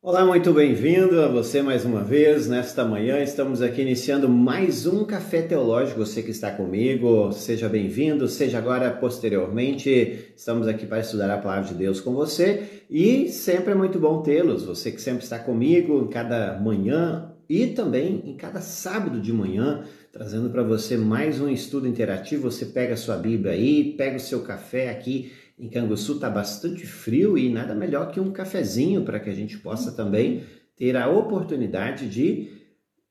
Olá, muito bem-vindo a você mais uma vez. Nesta manhã estamos aqui iniciando mais um Café Teológico. Você que está comigo, seja bem-vindo, seja agora posteriormente. Estamos aqui para estudar a Palavra de Deus com você e sempre é muito bom tê-los. Você que sempre está comigo em cada manhã e também em cada sábado de manhã, trazendo para você mais um estudo interativo. Você pega a sua Bíblia aí, pega o seu café aqui. Em Canguçu está bastante frio e nada melhor que um cafezinho para que a gente possa também ter a oportunidade de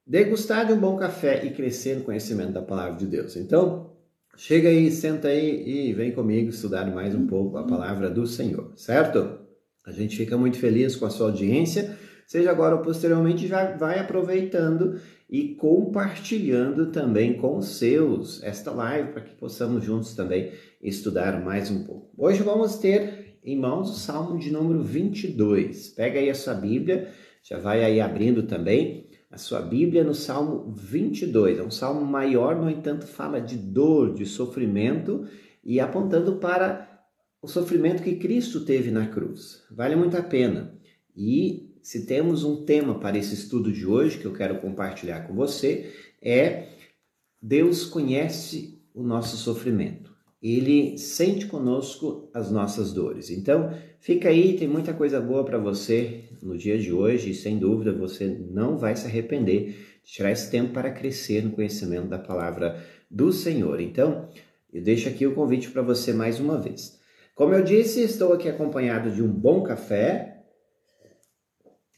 degustar de um bom café e crescer no conhecimento da Palavra de Deus. Então, chega aí, senta aí e vem comigo estudar mais um pouco a Palavra do Senhor, certo? A gente fica muito feliz com a sua audiência, seja agora ou posteriormente, já vai aproveitando e compartilhando também com os seus esta live para que possamos juntos também estudar mais um pouco. Hoje vamos ter em mãos o Salmo de número 22. Pega aí a sua Bíblia, já vai aí abrindo também a sua Bíblia no Salmo 22. É um salmo maior, no entanto, fala de dor, de sofrimento e apontando para o sofrimento que Cristo teve na cruz. Vale muito a pena. E se temos um tema para esse estudo de hoje que eu quero compartilhar com você, é Deus conhece o nosso sofrimento. Ele sente conosco as nossas dores. Então, fica aí, tem muita coisa boa para você no dia de hoje e sem dúvida você não vai se arrepender de tirar esse tempo para crescer no conhecimento da palavra do Senhor. Então, eu deixo aqui o convite para você mais uma vez. Como eu disse, estou aqui acompanhado de um bom café.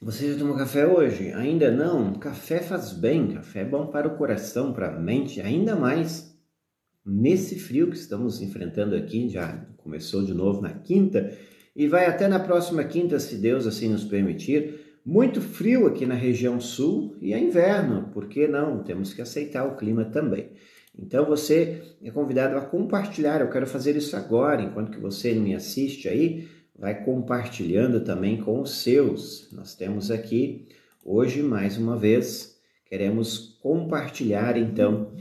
Você já tomou café hoje? Ainda não? Café faz bem, café é bom para o coração, para a mente, ainda mais nesse frio que estamos enfrentando aqui. Já começou de novo na quinta e vai até na próxima quinta, se Deus assim nos permitir. Muito frio aqui na região sul e é inverno, por que não? Temos que aceitar o clima também. Então você é convidado a compartilhar, eu quero fazer isso agora, enquanto que você me assiste aí, vai compartilhando também com os seus. Nós temos aqui, hoje, mais uma vez, queremos compartilhar, então,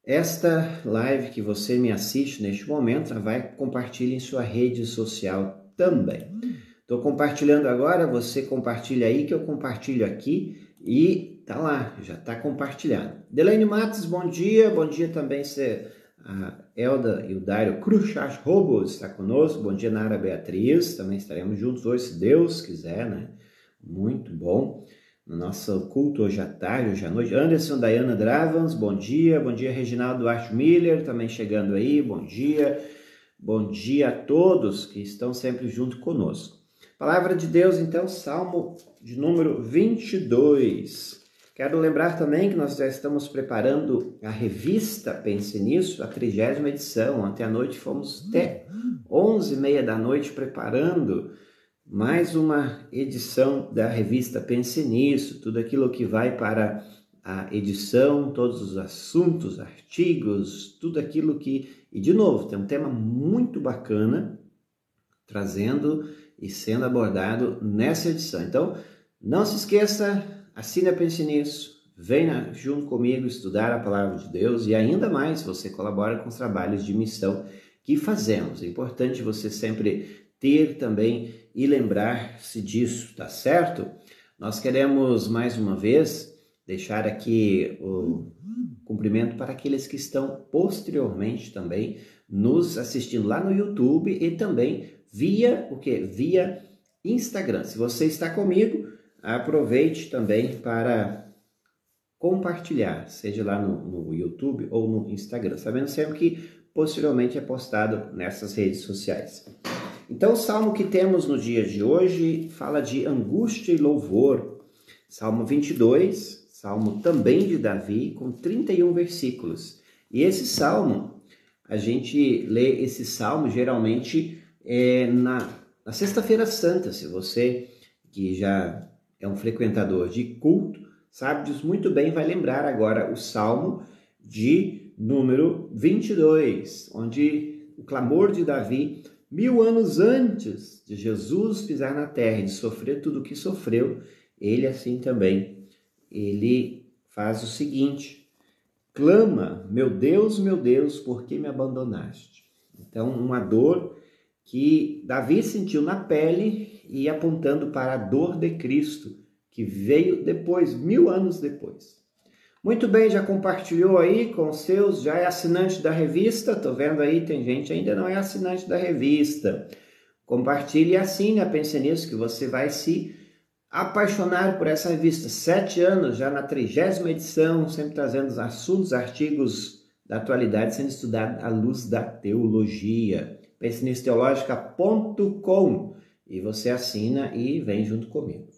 esta live que você me assiste neste momento, vai compartilhar em sua rede social também. Estou compartilhando agora, você compartilha aí, que eu compartilho aqui e tá lá, já está compartilhado. Delaine Matos, bom dia também, a Elda e o Dário Cruxas Robos está conosco. Bom dia, Nara Beatriz. Também estaremos juntos hoje, se Deus quiser, né? Muito bom. No nosso culto hoje à tarde, hoje à noite. Anderson, Dayana Dravans, bom dia. Bom dia, Reginaldo Duarte Miller, também chegando aí. Bom dia. Bom dia a todos que estão sempre junto conosco. Palavra de Deus, então, Salmo de número 22. Quero lembrar também que nós já estamos preparando a revista Pense Nisso, a 30ª edição. Ontem à noite fomos até 11h30 da noite preparando mais uma edição da revista Pense Nisso, tudo aquilo que vai para a edição, todos os assuntos, artigos, tudo aquilo que... E, de novo, tem um tema muito bacana trazendo e sendo abordado nessa edição. Então, não se esqueça, assine a Pense Nisso, venha junto comigo estudar a Palavra de Deus e ainda mais, você colabora com os trabalhos de missão que fazemos. É importante você sempre ter também e lembrar-se disso, tá certo? Nós queremos, mais uma vez, deixar aqui o cumprimento para aqueles que estão posteriormente também nos assistindo lá no YouTube e também via o quê? Via Instagram. Se você está comigo, aproveite também para compartilhar, seja lá no YouTube ou no Instagram, sabendo sempre que posteriormente é postado nessas redes sociais. Então, o salmo que temos no dia de hoje fala de angústia e louvor. Salmo 22, salmo também de Davi, com 31 versículos. E esse salmo, a gente lê esse salmo geralmente na Sexta-feira Santa. Se você que já é um frequentador de culto, sabe disso muito bem, vai lembrar agora o salmo de número 22, onde o clamor de Davi, 1000 anos antes de Jesus pisar na terra e de sofrer tudo o que sofreu, ele assim também, ele faz o seguinte: clama, meu Deus, por que me abandonaste? Então, uma dor que Davi sentiu na pele e apontando para a dor de Cristo, que veio depois, 1000 anos depois. Muito bem, já compartilhou aí com os seus, já é assinante da revista? Tô vendo aí, tem gente que ainda não é assinante da revista. Compartilhe e assine a Pense Nisso, que você vai se apaixonar por essa revista. 7 anos, já na 30ª edição, sempre trazendo os assuntos, artigos da atualidade sendo estudados à luz da teologia. pensenissoteologica.com, e você assina e vem junto comigo.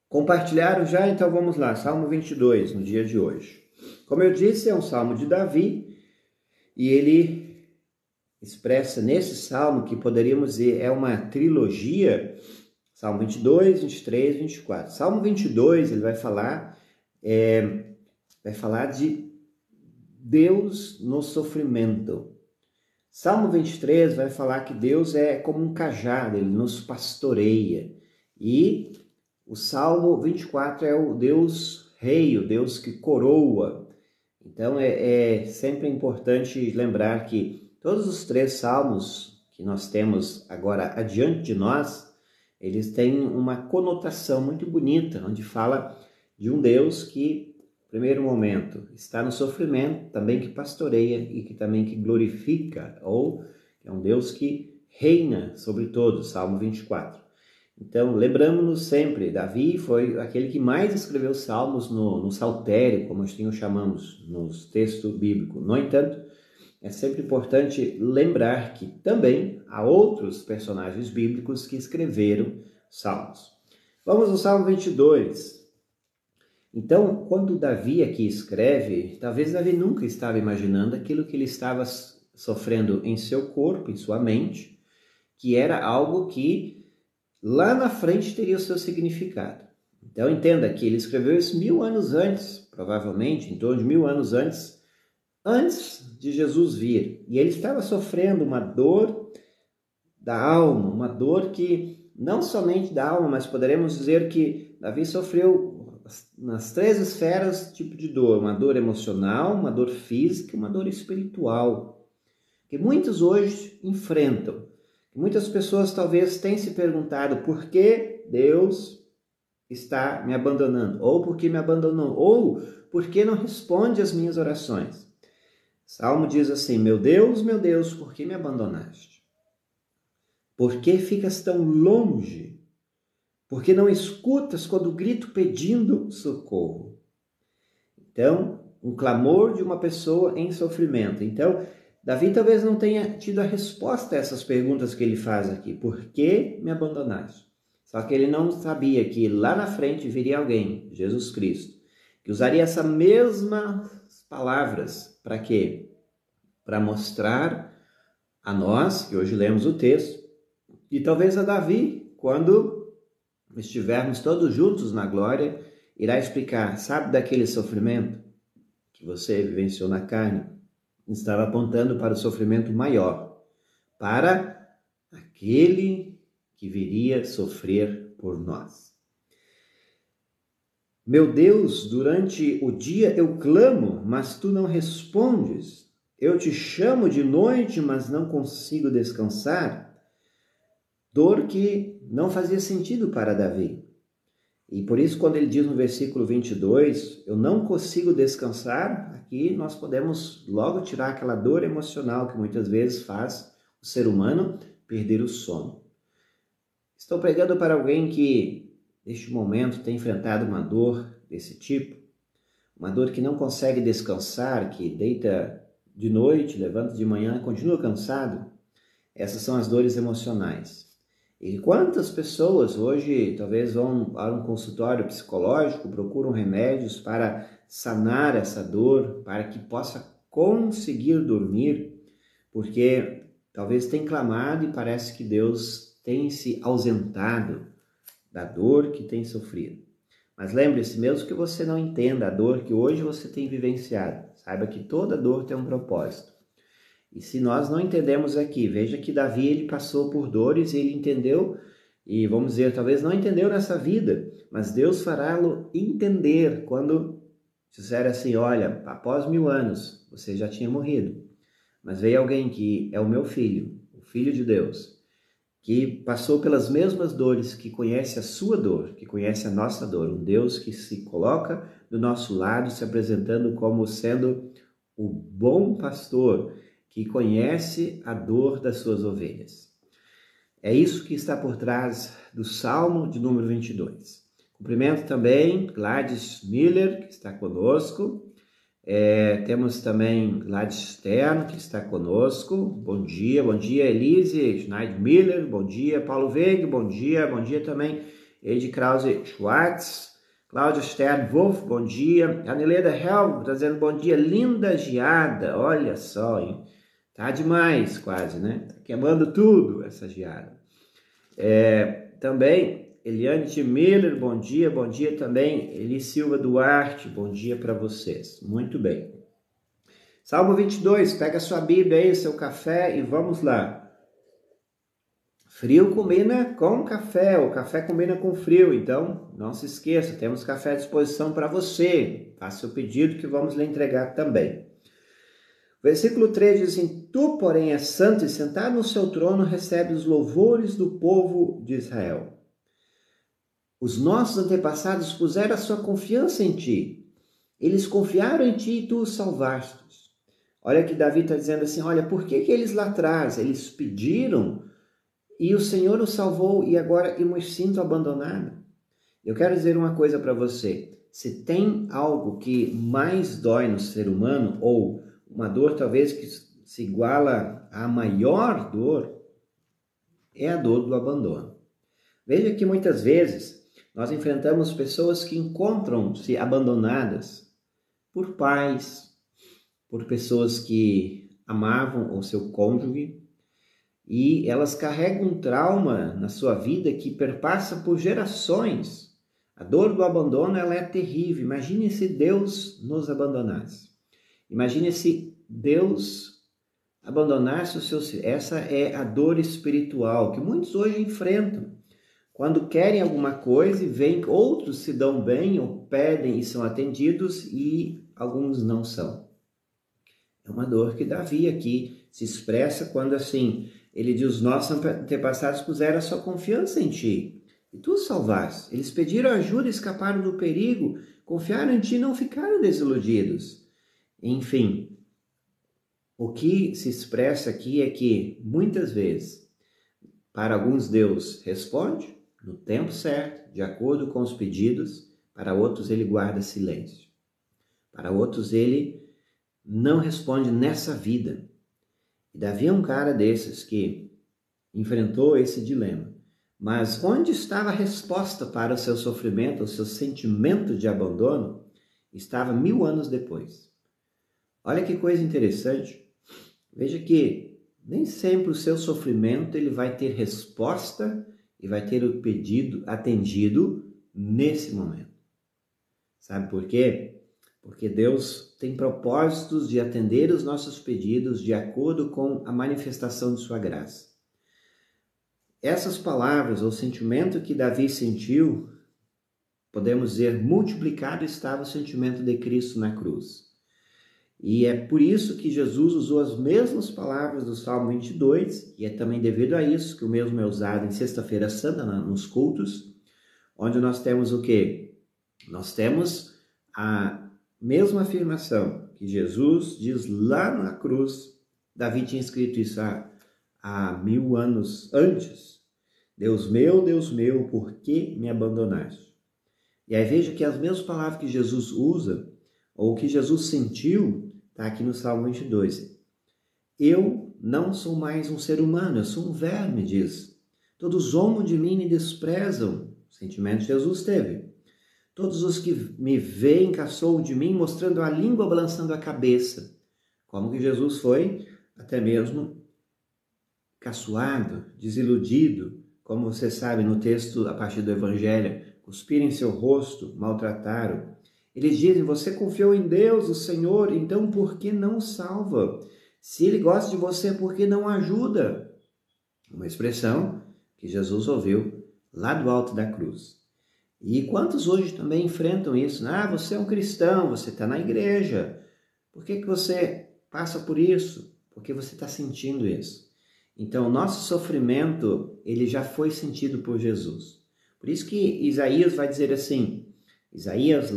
Compartilharam já? Então vamos lá, Salmo 22, no dia de hoje. Como eu disse, é um salmo de Davi, e ele expressa nesse salmo, que poderíamos dizer é uma trilogia, Salmo 22, 23, 24. Salmo 22, ele vai falar de Deus no sofrimento. Salmo 23 vai falar que Deus é como um cajado, ele nos pastoreia. E o Salmo 24 é o Deus rei, o Deus que coroa. Então é sempre importante lembrar que todos os 3 salmos que nós temos agora adiante de nós, eles têm uma conotação muito bonita, onde fala de um Deus que, no primeiro momento, está no sofrimento, também que pastoreia e que também que glorifica, ou é um Deus que reina sobre todos, Salmo 24. Então, lembramos-nos sempre, Davi foi aquele que mais escreveu salmos no saltério, como assim o chamamos, nos textos bíblicos. No entanto, é sempre importante lembrar que também há outros personagens bíblicos que escreveram salmos. Vamos ao Salmo 22. Então, quando Davi aqui escreve, talvez Davi nunca estava imaginando aquilo que ele estava sofrendo em seu corpo, em sua mente, que era algo que lá na frente teria o seu significado. Então entenda que ele escreveu isso 1000 anos antes, provavelmente, em torno de 1000 anos antes de Jesus vir. E ele estava sofrendo uma dor da alma, uma dor que não somente da alma, mas poderemos dizer que Davi sofreu nas 3 esferas tipo de dor, uma dor emocional, uma dor física, uma dor espiritual, que muitos hoje enfrentam. Muitas pessoas talvez tenham se perguntado por que Deus está me abandonando, ou por que me abandonou, ou por que não responde às minhas orações. Salmo diz assim: meu Deus, por que me abandonaste? Por que ficas tão longe? Por que não escutas quando grito pedindo socorro? Então, um clamor de uma pessoa em sofrimento. Então, Davi talvez não tenha tido a resposta a essas perguntas que ele faz aqui. Por que me abandonaste? Só que ele não sabia que lá na frente viria alguém, Jesus Cristo, que usaria essas mesmas palavras. Para quê? Para mostrar a nós, que hoje lemos o texto, e talvez a Davi, quando estivermos todos juntos na glória, irá explicar, sabe daquele sofrimento que você vivenciou na carne? Estava apontando para o sofrimento maior, para aquele que viria sofrer por nós. Meu Deus, durante o dia eu clamo, mas tu não respondes. Eu te chamo de noite, mas não consigo descansar. Dor que não fazia sentido para Davi. E por isso, quando ele diz no versículo 22, eu não consigo descansar, aqui nós podemos logo tirar aquela dor emocional que muitas vezes faz o ser humano perder o sono. Estou pregando para alguém que, neste momento, tem enfrentado uma dor desse tipo, uma dor que não consegue descansar, que deita de noite, levanta de manhã e continua cansado. Essas são as dores emocionais. E quantas pessoas hoje talvez vão a um consultório psicológico, procuram remédios para sanar essa dor, para que possa conseguir dormir, porque talvez tenha clamado e parece que Deus tem se ausentado da dor que tem sofrido. Mas lembre-se, mesmo que você não entenda a dor que hoje você tem vivenciado, saiba que toda dor tem um propósito. E se nós não entendemos aqui, veja que Davi ele passou por dores e ele entendeu, e vamos dizer, talvez não entendeu nessa vida, mas Deus fará-lo entender quando disser assim, olha, após 1000 anos você já tinha morrido, mas veio alguém que é o meu filho, o Filho de Deus, que passou pelas mesmas dores, que conhece a sua dor, que conhece a nossa dor, um Deus que se coloca do nosso lado, se apresentando como sendo o bom pastor, que conhece a dor das suas ovelhas. É isso que está por trás do Salmo de número 22. Cumprimento também Gladys Miller, que está conosco. Temos também Gladys Stern, que está conosco. Bom dia Elise Schneider Miller, bom dia Paulo Veig, bom dia também Ed Krause Schwartz, Cláudia Stern Wolf, bom dia. Aneleda Helm, trazendo bom dia, linda geada, olha só, hein? Tá demais quase, né? Tá queimando tudo essa geada. Também Eliane T. Miller, bom dia também. Eli Silva Duarte, bom dia para vocês. Muito bem. Salmo 22, pega sua Bíblia aí, seu café e vamos lá. Frio combina com café, o café combina com frio, então não se esqueça, temos café à disposição para você. Faça o pedido que vamos lhe entregar também. Versículo 3 diz assim: Tu, porém, és santo e sentado no seu trono recebe os louvores do povo de Israel. Os nossos antepassados puseram a sua confiança em ti. Eles confiaram em ti e tu os salvaste. Olha que Davi está dizendo assim, olha, por que eles lá atrás, eles pediram e o Senhor os salvou e agora eu me sinto abandonado? Eu quero dizer uma coisa para você. Se tem algo que mais dói no ser humano, ou uma dor talvez que se iguala à maior dor, é a dor do abandono. Veja que muitas vezes nós enfrentamos pessoas que encontram-se abandonadas por pais, por pessoas que amavam o seu cônjuge, e elas carregam um trauma na sua vida que perpassa por gerações. A dor do abandono, ela é terrível. Imagine se Deus nos abandonasse. Imagine se Deus abandonasse os seus filhos. Essa é a dor espiritual que muitos hoje enfrentam. Quando querem alguma coisa e veem que outros se dão bem ou pedem e são atendidos e alguns não são. É uma dor que Davi aqui se expressa quando assim, ele diz, os nossos antepassados puseram a sua confiança em ti e tu os salvaste. Eles pediram ajuda e escaparam do perigo, confiaram em ti e não ficaram desiludidos. Enfim, o que se expressa aqui é que muitas vezes, para alguns Deus responde no tempo certo, de acordo com os pedidos, para outros ele guarda silêncio. Para outros ele não responde nessa vida. E Davi é um cara desses que enfrentou esse dilema. Mas onde estava a resposta para o seu sofrimento, o seu sentimento de abandono? Estava 1000 anos depois. Olha que coisa interessante. Veja que nem sempre o seu sofrimento ele vai ter resposta e vai ter o pedido atendido nesse momento. Sabe por quê? Porque Deus tem propósitos de atender os nossos pedidos de acordo com a manifestação de sua graça. Essas palavras, o sentimento que Davi sentiu, podemos dizer, multiplicado estava o sentimento de Cristo na cruz. E é por isso que Jesus usou as mesmas palavras do Salmo 22, e é também devido a isso que o mesmo é usado em Sexta-feira Santa, nos cultos, onde nós temos o quê? Nós temos a mesma afirmação que Jesus diz lá na cruz. Davi tinha escrito isso há 1000 anos antes. Deus meu, por que me abandonaste? E aí veja que as mesmas palavras que Jesus usa, ou que Jesus sentiu, está aqui no Salmo 22. Eu não sou mais um ser humano, eu sou um verme, diz. Todos zombam de mim e me desprezam. O sentimento Jesus teve. Todos os que me veem caçoam de mim, mostrando a língua, balançando a cabeça. Como que Jesus foi até mesmo caçoado, desiludido, como você sabe no texto a partir do Evangelho, cuspiram em seu rosto, maltrataram. Eles dizem, você confiou em Deus, o Senhor, então por que não o salva? Se Ele gosta de você, por que não ajuda? Uma expressão que Jesus ouviu lá do alto da cruz. E quantos hoje também enfrentam isso? Você é um cristão, você está na igreja. Por que você passa por isso? Porque você está sentindo isso. Então, o nosso sofrimento, ele já foi sentido por Jesus. Por isso que Isaías vai dizer assim, Isaías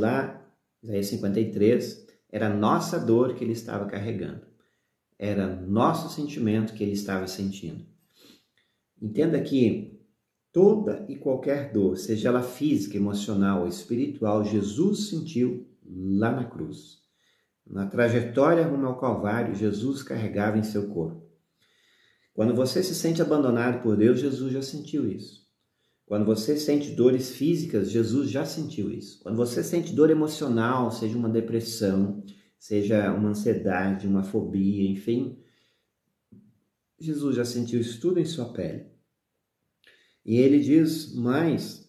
53, era a nossa dor que ele estava carregando. Era nosso sentimento que ele estava sentindo. Entenda que toda e qualquer dor, seja ela física, emocional ou espiritual, Jesus sentiu lá na cruz. Na trajetória rumo ao Calvário, Jesus carregava em seu corpo. Quando você se sente abandonado por Deus, Jesus já sentiu isso. Quando você sente dores físicas, Jesus já sentiu isso. Quando você sente dor emocional, seja uma depressão, seja uma ansiedade, uma fobia, enfim, Jesus já sentiu isso tudo em sua pele. E ele diz mais,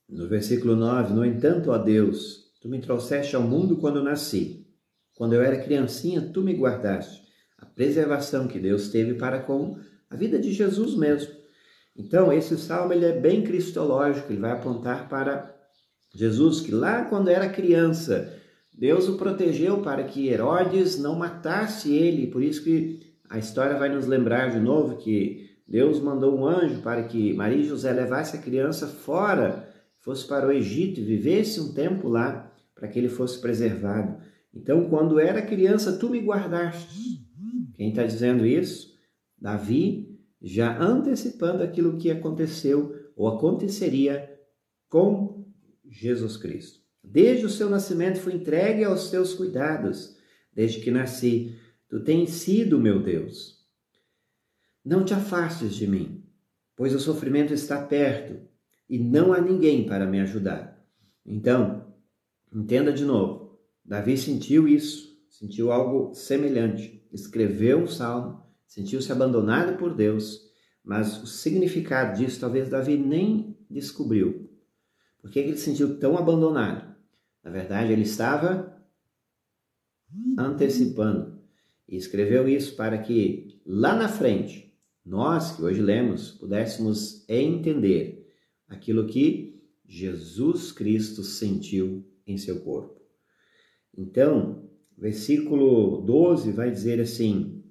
no versículo 9, no entanto, ó Deus, tu me trouxeste ao mundo quando nasci. Quando eu era criancinha, tu me guardaste. A preservação que Deus teve para com a vida de Jesus mesmo. Então, esse salmo ele é bem cristológico, ele vai apontar para Jesus, que lá quando era criança, Deus o protegeu para que Herodes não matasse ele. Por isso que a história vai nos lembrar de novo que Deus mandou um anjo para que Maria e José levassem a criança fora, fosse para o Egito e vivesse um tempo lá, para que ele fosse preservado. Então, quando era criança, tu me guardaste. Quem está dizendo isso? Davi, já antecipando aquilo que aconteceu ou aconteceria com Jesus Cristo. Desde o seu nascimento fui entregue aos teus cuidados. Desde que nasci, tu tens sido meu Deus. Não te afastes de mim, pois o sofrimento está perto e não há ninguém para me ajudar. Então, entenda de novo. Davi sentiu isso, sentiu algo semelhante. Escreveu um salmo, sentiu-se abandonado por Deus, mas o significado disso talvez Davi nem descobriu. Por que ele se sentiu tão abandonado? Na verdade, ele estava antecipando. E escreveu isso para que lá na frente, nós que hoje lemos, pudéssemos entender aquilo que Jesus Cristo sentiu em seu corpo. Então, versículo 12 vai dizer assim: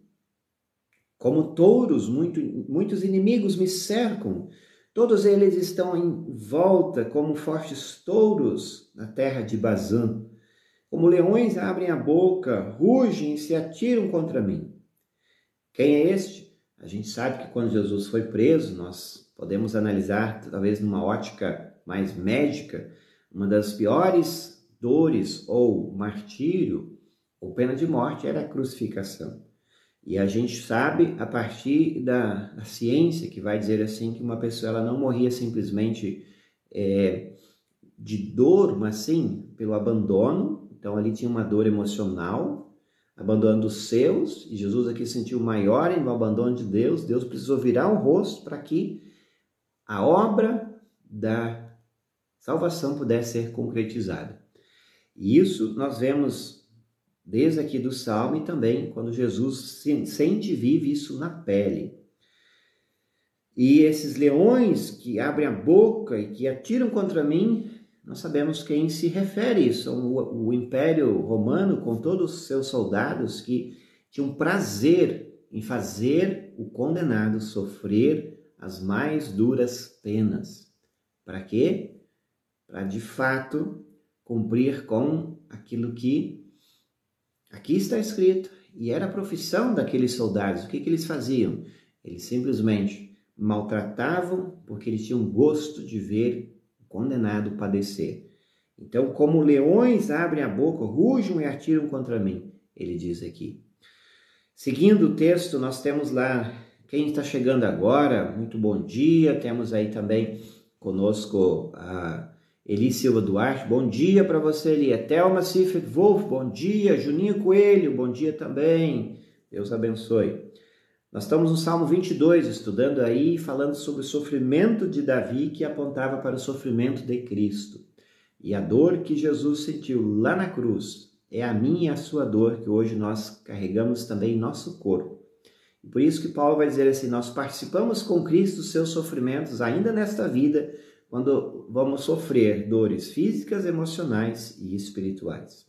como touros, muitos inimigos me cercam, todos eles estão em volta como fortes touros na terra de Bazã. Como leões abrem a boca, rugem e se atiram contra mim. Quem é este? A gente sabe que quando Jesus foi preso, nós podemos analisar, talvez numa ótica mais médica, uma das piores dores ou martírio ou pena de morte era a crucificação. E a gente sabe, a partir da ciência, que vai dizer assim, que uma pessoa ela não morria simplesmente de dor, mas sim pelo abandono. Então ali tinha uma dor emocional, abandono dos seus, e Jesus aqui sentiu maior no abandono de Deus. Deus precisou virar o rosto para que a obra da salvação pudesse ser concretizada. E isso nós vemos desde aqui do Salmo e também quando Jesus sente e vive isso na pele. E esses leões que abrem a boca e que atiram contra mim, nós sabemos quem se refere isso. O Império Romano, com todos os seus soldados que tinham prazer em fazer o condenado sofrer as mais duras penas. Para quê? Para, de fato, cumprir com aquilo que aqui está escrito. E era a profissão daqueles soldados. O que eles faziam? Eles simplesmente maltratavam porque eles tinham gosto de ver o condenado padecer. Então, como leões abrem a boca, rugem e atiram contra mim, ele diz aqui. Seguindo o texto, nós temos lá, quem está chegando agora, muito bom dia. Temos aí também conosco a Eli Silva Duarte, bom dia para você, Eli. Thelma Sifert Wolf, bom dia. Juninho Coelho, bom dia também. Deus abençoe. Nós estamos no Salmo 22, estudando aí, falando sobre o sofrimento de Davi, que apontava para o sofrimento de Cristo. E a dor que Jesus sentiu lá na cruz é a minha e a sua dor, que hoje nós carregamos também em nosso corpo. E por isso que Paulo vai dizer assim, nós participamos com Cristo dos seus sofrimentos ainda nesta vida, quando vamos sofrer dores físicas, emocionais e espirituais.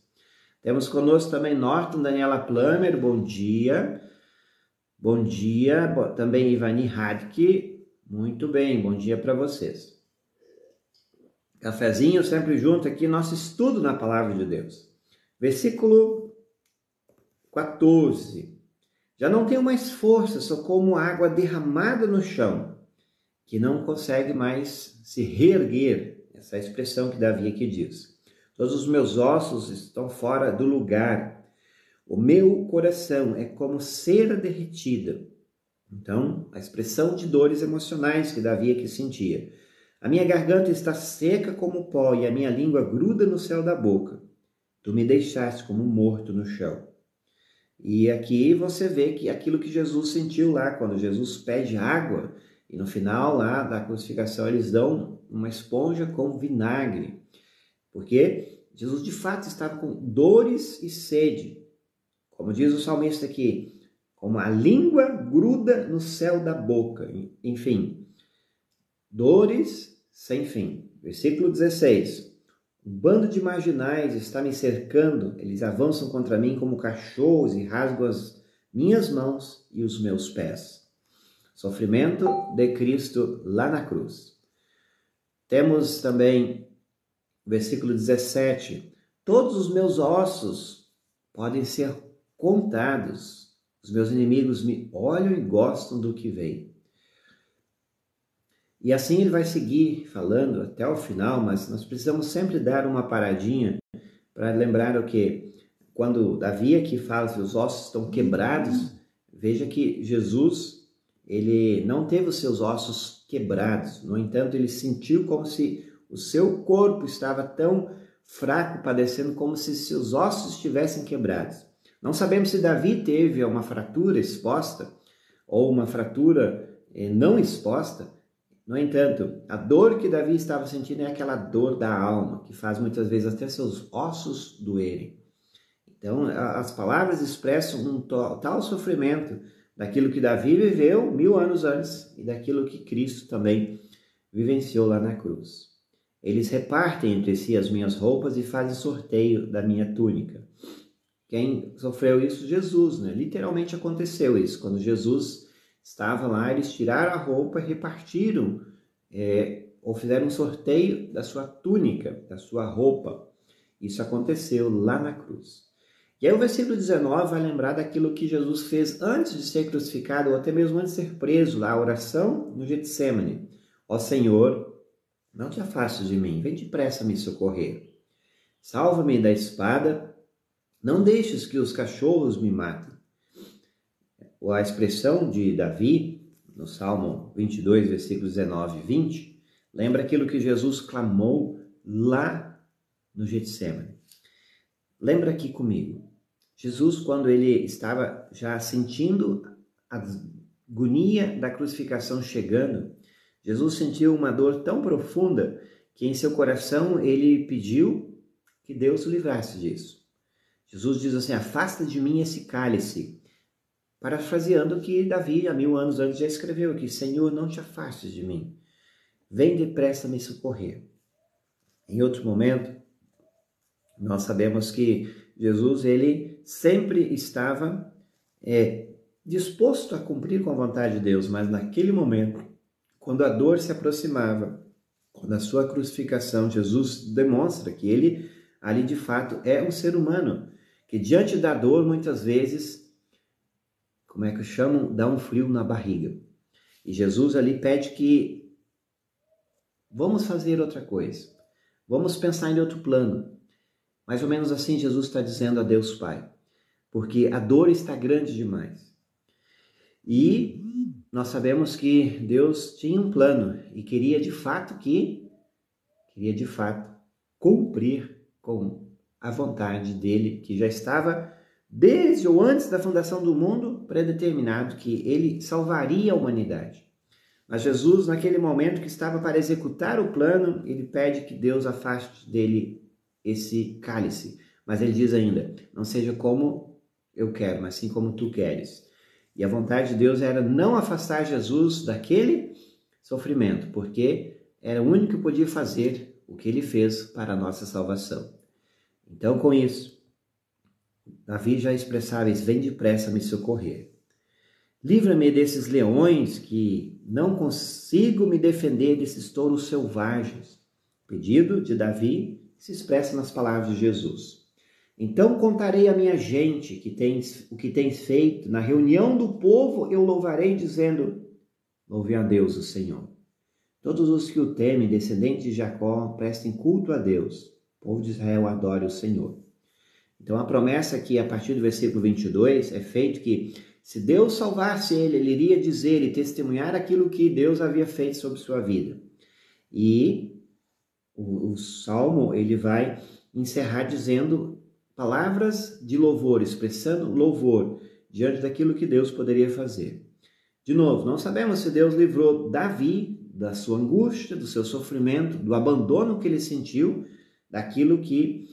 Temos conosco também Norton Daniela Plummer, bom dia. Bom dia, também Ivani Hadke, muito bem, bom dia para vocês. Cafezinho sempre junto aqui, nosso estudo na Palavra de Deus. Versículo 14. Já não tenho mais força, sou como água derramada no chão, que não consegue mais se reerguer. Essa é a expressão que Davi aqui diz. Todos os meus ossos estão fora do lugar. O meu coração é como cera derretida. Então, a expressão de dores emocionais que Davi aqui sentia. A minha garganta está seca como pó e a minha língua gruda no céu da boca. Tu me deixaste como morto no chão. E aqui você vê que aquilo que Jesus sentiu lá, quando Jesus pede água, e no final lá da crucificação eles dão uma esponja com vinagre. Porque Jesus de fato estava com dores e sede. Como diz o salmista aqui, como a língua gruda no céu da boca. Enfim, dores sem fim. Versículo 16. Um bando de marginais está me cercando, eles avançam contra mim como cachorros e rasgam as minhas mãos e os meus pés. Sofrimento de Cristo lá na cruz. Temos também versículo 17. Todos os meus ossos podem ser contados. Os meus inimigos me olham e gostam do que veem. E assim ele vai seguir falando até o final, mas nós precisamos sempre dar uma paradinha para lembrar o que? Quando Davi aqui fala que os ossos estão quebrados, veja que Jesus, ele não teve os seus ossos quebrados. No entanto, ele sentiu como se o seu corpo estava tão fraco, padecendo como se seus ossos estivessem quebrados. Não sabemos se Davi teve uma fratura exposta ou uma fratura não exposta. No entanto, a dor que Davi estava sentindo é aquela dor da alma, que faz muitas vezes até seus ossos doerem. Então, as palavras expressam um tal sofrimento daquilo que Davi viveu 1000 anos antes e daquilo que Cristo também vivenciou lá na cruz. Eles repartem entre si as minhas roupas e fazem sorteio da minha túnica. Quem sofreu isso? Jesus, né? Literalmente aconteceu isso. Quando Jesus estava lá, eles tiraram a roupa e repartiram, ou fizeram um sorteio da sua túnica, da sua roupa. Isso aconteceu lá na cruz. E aí o versículo 19 vai lembrar daquilo que Jesus fez antes de ser crucificado, ou até mesmo antes de ser preso, lá, a oração no Getsêmani. Ó Senhor, não te afastes de mim, vem depressa me socorrer. Salva-me da espada, não deixes que os cachorros me matem. A expressão de Davi, no Salmo 22, versículos 19 e 20, lembra aquilo que Jesus clamou lá no Getsêmani. Lembra aqui comigo. Jesus, quando ele estava já sentindo a agonia da crucificação chegando, Jesus sentiu uma dor tão profunda que em seu coração ele pediu que Deus o livrasse disso. Jesus diz assim, afasta de mim esse cálice. Parafraseando o que Davi, há 1000 anos antes, já escreveu aqui, Senhor, não te afastes de mim, vem depressa me socorrer. Em outro momento, nós sabemos que Jesus, ele sempre estava disposto a cumprir com a vontade de Deus, mas naquele momento, quando a dor se aproximava, quando a sua crucificação, Jesus demonstra que ele, ali de fato, é um ser humano, que diante da dor, muitas vezes, como é que chamam? Dá um frio na barriga. E Jesus ali pede que vamos fazer outra coisa. Vamos pensar em outro plano. Mais ou menos assim Jesus está dizendo a Deus Pai. Porque a dor está grande demais. E nós sabemos que Deus tinha um plano e queria de fato cumprir com a vontade dele, que já estava desde ou antes da fundação do mundo, predeterminado que ele salvaria a humanidade. Mas Jesus, naquele momento que estava para executar o plano, ele pede que Deus afaste dele esse cálice. Mas ele diz ainda, não seja como eu quero, mas sim como tu queres. E a vontade de Deus era não afastar Jesus daquele sofrimento, porque era o único que podia fazer o que ele fez para a nossa salvação. Então, com isso, Davi já expressava isso, vem depressa me socorrer. Livra-me desses leões que não consigo me defender desses touros selvagens. Pedido de Davi se expressa nas palavras de Jesus. Então contarei à minha gente o que tens feito. Na reunião do povo eu louvarei, dizendo: louve a Deus, o Senhor. Todos os que o temem, descendentes de Jacó, prestem culto a Deus. O povo de Israel adore o Senhor. Então a promessa aqui, a partir do versículo 22, é feito que se Deus salvasse ele iria dizer e testemunhar aquilo que Deus havia feito sobre sua vida. E o Salmo, ele vai encerrar dizendo palavras de louvor, expressando louvor diante daquilo que Deus poderia fazer. De novo, não sabemos se Deus livrou Davi da sua angústia, do seu sofrimento, do abandono que ele sentiu, daquilo que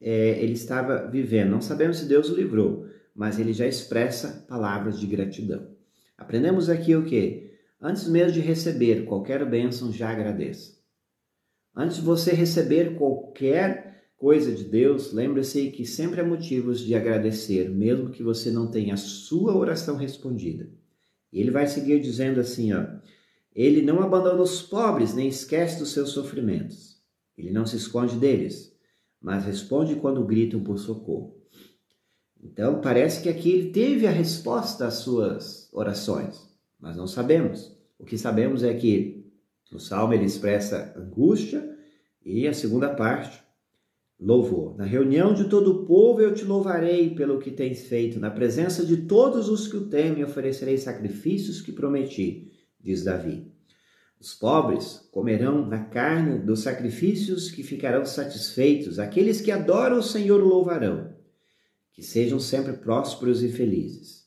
ele estava vivendo. Não sabemos se Deus o livrou, mas ele já expressa palavras de gratidão. Aprendemos aqui o quê? Antes mesmo de receber qualquer bênção, já agradeça. Antes de você receber qualquer coisa de Deus, lembre-se que sempre há motivos de agradecer, mesmo que você não tenha a sua oração respondida. E ele vai seguir dizendo assim, ele não abandona os pobres, nem esquece dos seus sofrimentos. Ele não se esconde deles, mas responde quando gritam por socorro. Então, parece que aqui ele teve a resposta às suas orações, mas não sabemos. O que sabemos é que no Salmo ele expressa angústia e a segunda parte, louvor. Na reunião de todo o povo eu te louvarei pelo que tens feito. Na presença de todos os que o temem oferecerei sacrifícios que prometi, diz Davi. Os pobres comerão da carne dos sacrifícios que ficarão satisfeitos. Aqueles que adoram o Senhor o louvarão. Que sejam sempre prósperos e felizes.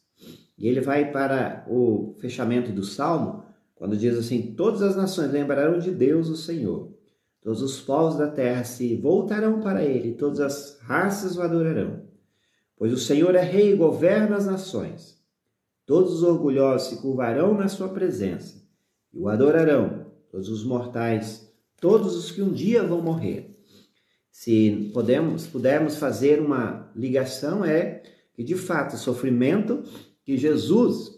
E ele vai para o fechamento do Salmo, quando diz assim: todas as nações lembrarão de Deus, o Senhor. Todos os povos da terra se voltarão para ele, todas as raças o adorarão. Pois o Senhor é rei e governa as nações. Todos os orgulhosos se curvarão na sua presença e o adorarão, todos os mortais, todos os que um dia vão morrer. Se pudermos fazer uma ligação, é que de fato o sofrimento que Jesus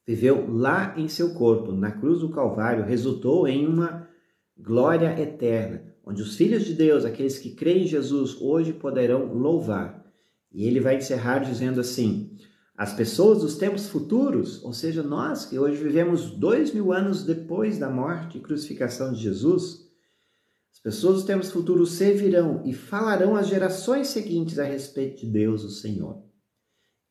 viveu lá em seu corpo, na cruz do Calvário, resultou em uma glória eterna, onde os filhos de Deus, aqueles que creem em Jesus, hoje poderão louvar. E ele vai encerrar dizendo assim: as pessoas dos tempos futuros, ou seja, nós que hoje vivemos 2000 anos depois da morte e crucificação de Jesus, as pessoas dos tempos futuros servirão e falarão às gerações seguintes a respeito de Deus, o Senhor.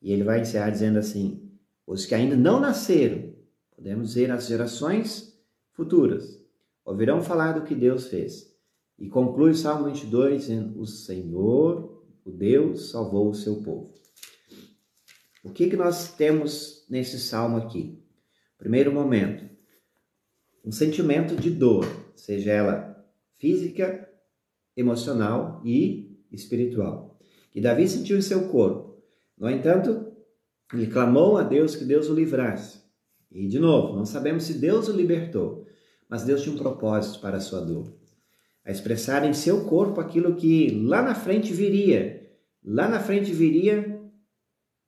E ele vai encerrar dizendo assim: os que ainda não nasceram, podemos dizer as gerações futuras, ouvirão falar do que Deus fez. E conclui o Salmo 22 dizendo: o Senhor, o Deus, salvou o seu povo. O que nós temos nesse salmo aqui? Primeiro momento, um sentimento de dor, seja ela física, emocional e espiritual, que Davi sentiu em seu corpo. No entanto, ele clamou a Deus que Deus o livrasse. E, de novo, não sabemos se Deus o libertou, mas Deus tinha um propósito para a sua dor. A expressar em seu corpo aquilo que lá na frente viria. Lá na frente viria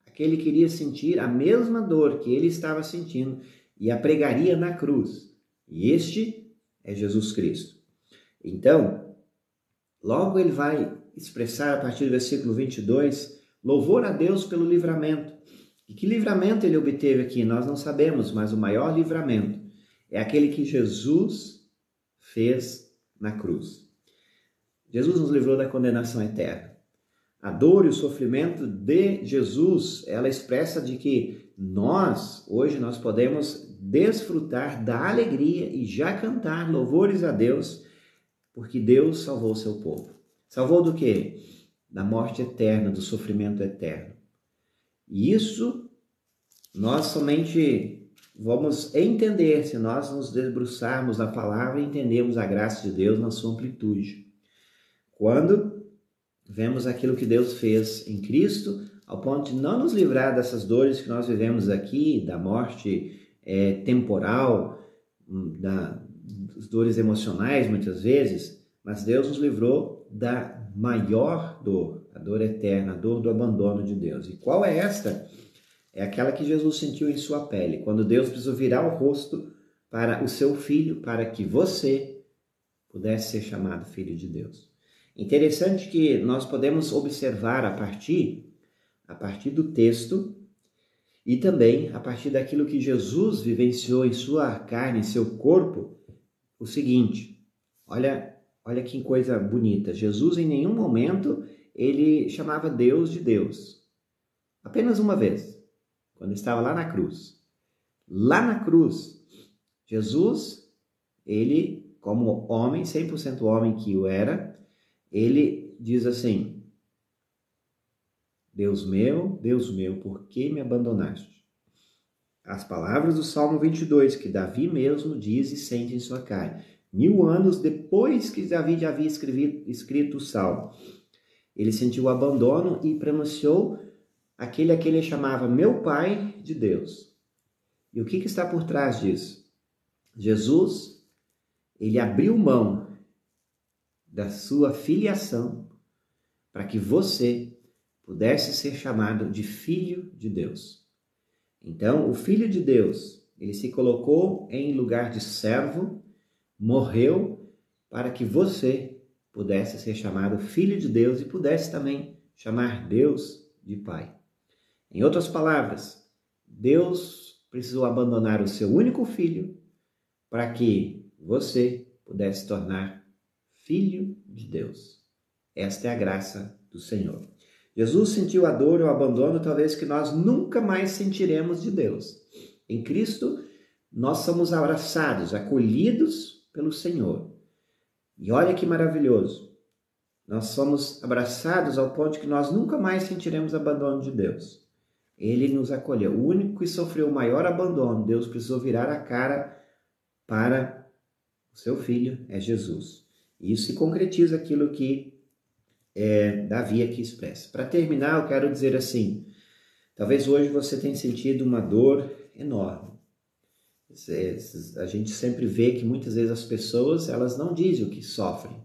aquele que iria sentir a mesma dor que ele estava sentindo e a pregaria na cruz. E este é Jesus Cristo. Então, logo ele vai expressar a partir do versículo 22, louvor a Deus pelo livramento. E que livramento ele obteve aqui? Nós não sabemos, mas o maior livramento é aquele que Jesus fez na cruz. Jesus nos livrou da condenação eterna. A dor e o sofrimento de Jesus, ela expressa de que hoje nós podemos desfrutar da alegria e já cantar louvores a Deus, porque Deus salvou o seu povo. Salvou do quê? Da morte eterna, do sofrimento eterno. E isso nós somente vamos entender se nós nos debruçarmos na palavra e entendermos a graça de Deus na sua amplitude. Quando vemos aquilo que Deus fez em Cristo, ao ponto de não nos livrar dessas dores que nós vivemos aqui, da morte temporal, das dores emocionais muitas vezes, mas Deus nos livrou da maior dor, a dor eterna, a dor do abandono de Deus. E qual é esta? é aquela que Jesus sentiu em sua pele, quando Deus precisou virar o rosto para o seu filho, para que você pudesse ser chamado filho de Deus. Interessante que nós podemos observar a partir do texto e também a partir daquilo que Jesus vivenciou em sua carne, em seu corpo, o seguinte: olha que coisa bonita. Jesus em nenhum momento ele chamava Deus de Deus. Apenas uma vez, quando estava lá na cruz. Lá na cruz, Jesus, ele, como homem, 100% homem que o era, ele diz assim: Deus meu, por que me abandonaste? As palavras do Salmo 22, que Davi mesmo diz e sente em sua carne. 1000 anos depois que Davi já havia escrito o Salmo, ele sentiu o abandono e pronunciou aquele a que ele chamava meu Pai de Deus. E o que está por trás disso? Jesus, ele abriu mão da sua filiação para que você pudesse ser chamado de filho de Deus. Então, o Filho de Deus, ele se colocou em lugar de servo, morreu para que você pudesse ser chamado filho de Deus e pudesse também chamar Deus de Pai. Em outras palavras, Deus precisou abandonar o seu único filho para que você pudesse tornar filho de Deus. Esta é a graça do Senhor. Jesus sentiu a dor e o abandono, talvez que nós nunca mais sentiremos de Deus. Em Cristo, nós somos abraçados, acolhidos pelo Senhor. E olha que maravilhoso. Nós somos abraçados ao ponto que nós nunca mais sentiremos abandono de Deus. Ele nos acolheu. O único que sofreu o maior abandono, Deus precisou virar a cara para o seu filho, é Jesus. E isso se concretiza aquilo que Davi aqui expressa. Para terminar, eu quero dizer assim, talvez hoje você tenha sentido uma dor enorme. A gente sempre vê que muitas vezes as pessoas, elas não dizem o que sofrem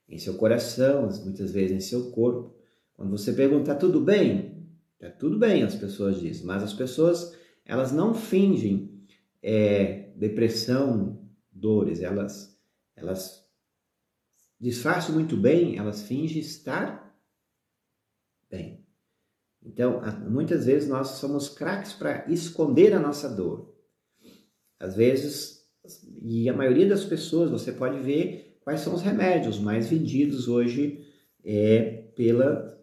em seu coração, muitas vezes em seu corpo. Quando você pergunta, tá tudo bem? Tá tudo bem, as pessoas dizem, mas as pessoas, elas não fingem depressão, dores, elas disfarçam muito bem, elas fingem estar bem. Então, muitas vezes nós somos craques para esconder a nossa dor. Às vezes, e a maioria das pessoas, você pode ver quais são os remédios mais vendidos hoje pela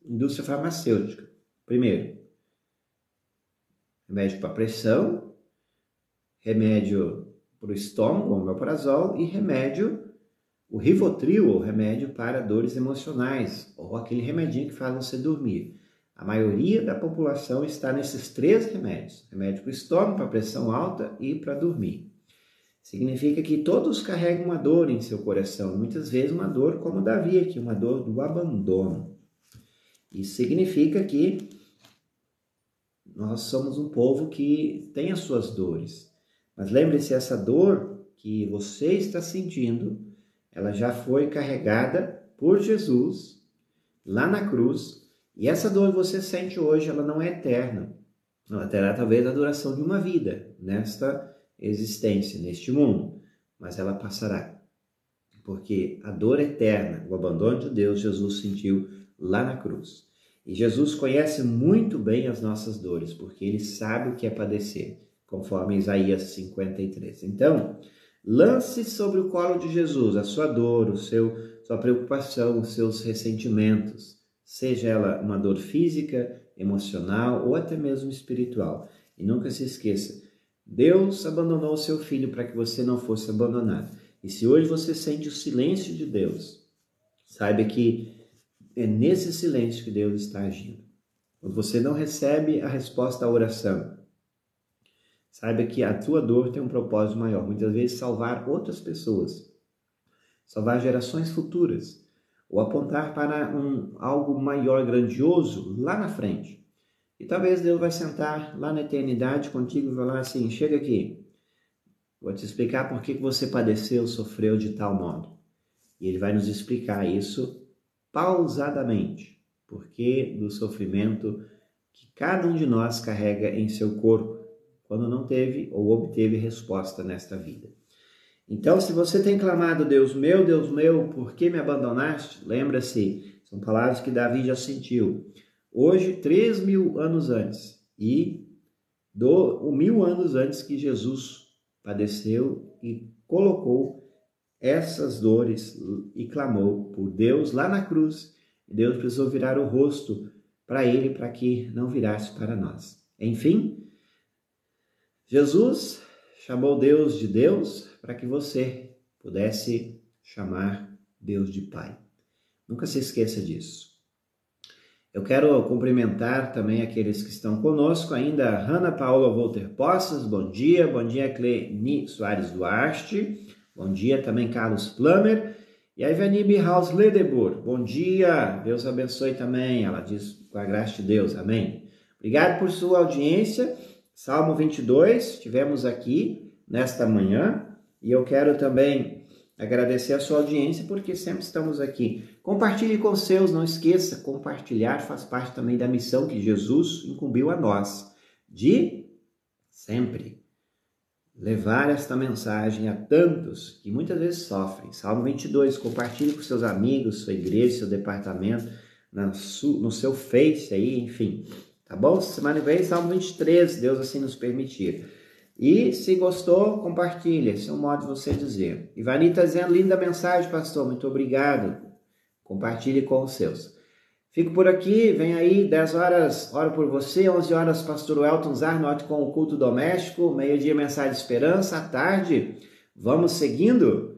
indústria farmacêutica. Primeiro, remédio para pressão, remédio para o estômago, o omeprazol, e o Rivotril, ou remédio para dores emocionais, ou aquele remedinho que faz você dormir. A maioria da população está nesses 3 remédios. Remédio para o estômago, para pressão alta e para dormir. Significa que todos carregam uma dor em seu coração, muitas vezes uma dor como Davi aqui, uma dor do abandono. Isso significa que nós somos um povo que tem as suas dores. Mas lembre-se, essa dor que você está sentindo, ela já foi carregada por Jesus lá na cruz. E essa dor que você sente hoje, ela não é eterna. Ela terá talvez a duração de uma vida nesta existência, neste mundo. Mas ela passará. Porque a dor eterna, o abandono de Deus, Jesus sentiu lá na cruz. E Jesus conhece muito bem as nossas dores, porque ele sabe o que é padecer, conforme Isaías 53. Então, lance sobre o colo de Jesus a sua dor, sua preocupação, os seus ressentimentos, seja ela uma dor física, emocional ou até mesmo espiritual. E nunca se esqueça, Deus abandonou o seu filho para que você não fosse abandonado. E se hoje você sente o silêncio de Deus, saiba que é nesse silêncio que Deus está agindo. Quando você não recebe a resposta à oração, saiba que a tua dor tem um propósito maior, muitas vezes salvar outras pessoas, salvar gerações futuras, ou apontar para algo maior, grandioso, lá na frente. E talvez Deus vai sentar lá na eternidade contigo e falar assim, chega aqui, vou te explicar por que você padeceu, sofreu de tal modo. E Ele vai nos explicar isso pausadamente, porque do sofrimento que cada um de nós carrega em seu corpo quando não teve ou obteve resposta nesta vida. Então, se você tem clamado, Deus meu, por que me abandonaste? Lembra-se, são palavras que Davi já sentiu. Hoje, 3.000 anos antes, e 1.000 anos antes que Jesus padeceu e colocou essas dores e clamou por Deus lá na cruz. Deus precisou virar o rosto para ele, para que não virasse para nós. Enfim, Jesus chamou Deus de Deus para que você pudesse chamar Deus de Pai. Nunca se esqueça disso. Eu quero cumprimentar também aqueles que estão conosco ainda. Ana Paula Volter Poças, bom dia. Bom dia, Cleni Soares Duarte. Bom dia também, Carlos Plummer. E a Ivani Birhaus Ledebur, bom dia. Deus abençoe também. Ela diz com a graça de Deus, amém. Obrigado por sua audiência. Salmo 22, tivemos aqui nesta manhã. E eu quero também agradecer a sua audiência, porque sempre estamos aqui. Compartilhe com os seus, não esqueça, compartilhar faz parte também da missão que Jesus incumbiu a nós, de sempre levar esta mensagem a tantos que muitas vezes sofrem. Salmo 22, compartilhe com seus amigos, sua igreja, seu departamento, no seu Face aí, enfim. Tá bom? Semana que vem, Salmo 23, Deus assim nos permitir. E se gostou, compartilha, esse é um modo de você dizer. Ivani está dizendo, linda mensagem, pastor, muito obrigado. Compartilhe com os seus. Fico por aqui, vem aí, 10 horas, oro por você, 11 horas, pastor Welton Zarnot com o culto doméstico, meio-dia, mensagem de esperança, à tarde, vamos seguindo,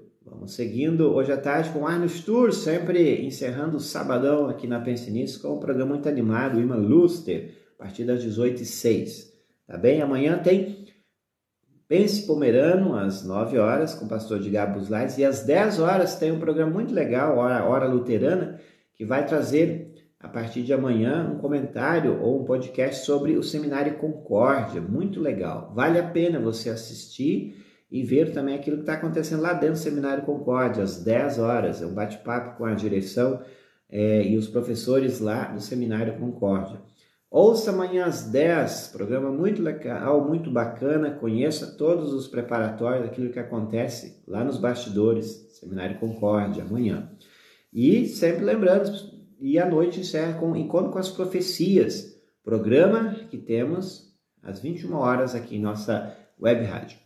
hoje à tarde com Arno Stur, sempre encerrando o sabadão aqui na Pense Nisso, com um programa muito animado, Irmã Luster, a partir das 18h06, tá bem? Amanhã tem Pense Pomerano, às 9 horas, com o pastor Edgar Buslais, e às 10 horas tem um programa muito legal, Hora Luterana, que vai trazer, a partir de amanhã, um comentário ou um podcast sobre o Seminário Concórdia, muito legal. Vale a pena você assistir e ver também aquilo que está acontecendo lá dentro do Seminário Concórdia, às 10 horas, é um bate-papo com a direção e os professores lá do Seminário Concórdia. Ouça amanhã às 10, programa muito legal, muito bacana, conheça todos os preparatórios daquilo que acontece lá nos bastidores, Seminário Concórdia, amanhã. E sempre lembrando, e à noite encerra com Encontro com as Profecias, programa que temos às 21 horas aqui em nossa web rádio.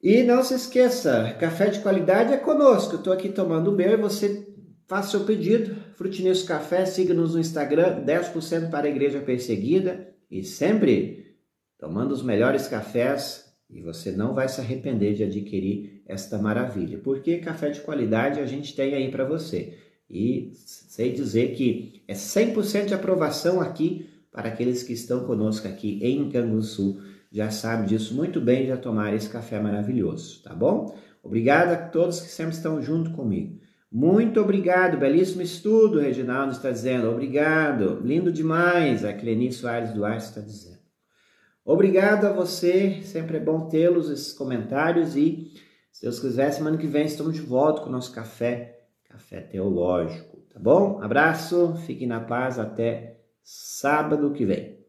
E não se esqueça, café de qualidade é conosco, eu estou aqui tomando o meu e você faça seu pedido, Frutinesso Café, siga-nos no Instagram, 10% para a Igreja Perseguida, e sempre tomando os melhores cafés, e você não vai se arrepender de adquirir esta maravilha, porque café de qualidade a gente tem aí para você. E sei dizer que é 100% de aprovação aqui para aqueles que estão conosco aqui em Canguçu, já sabem disso muito bem, já tomaram esse café maravilhoso, tá bom? Obrigado a todos que sempre estão junto comigo. Muito obrigado, belíssimo estudo, Reginaldo está dizendo. Obrigado, lindo demais, a Cleni Soares Duarte está dizendo. Obrigado a você, sempre é bom tê-los, esses comentários, e se Deus quiser, semana que vem estamos de volta com o nosso café teológico, tá bom? Abraço, fiquem na paz, até sábado que vem.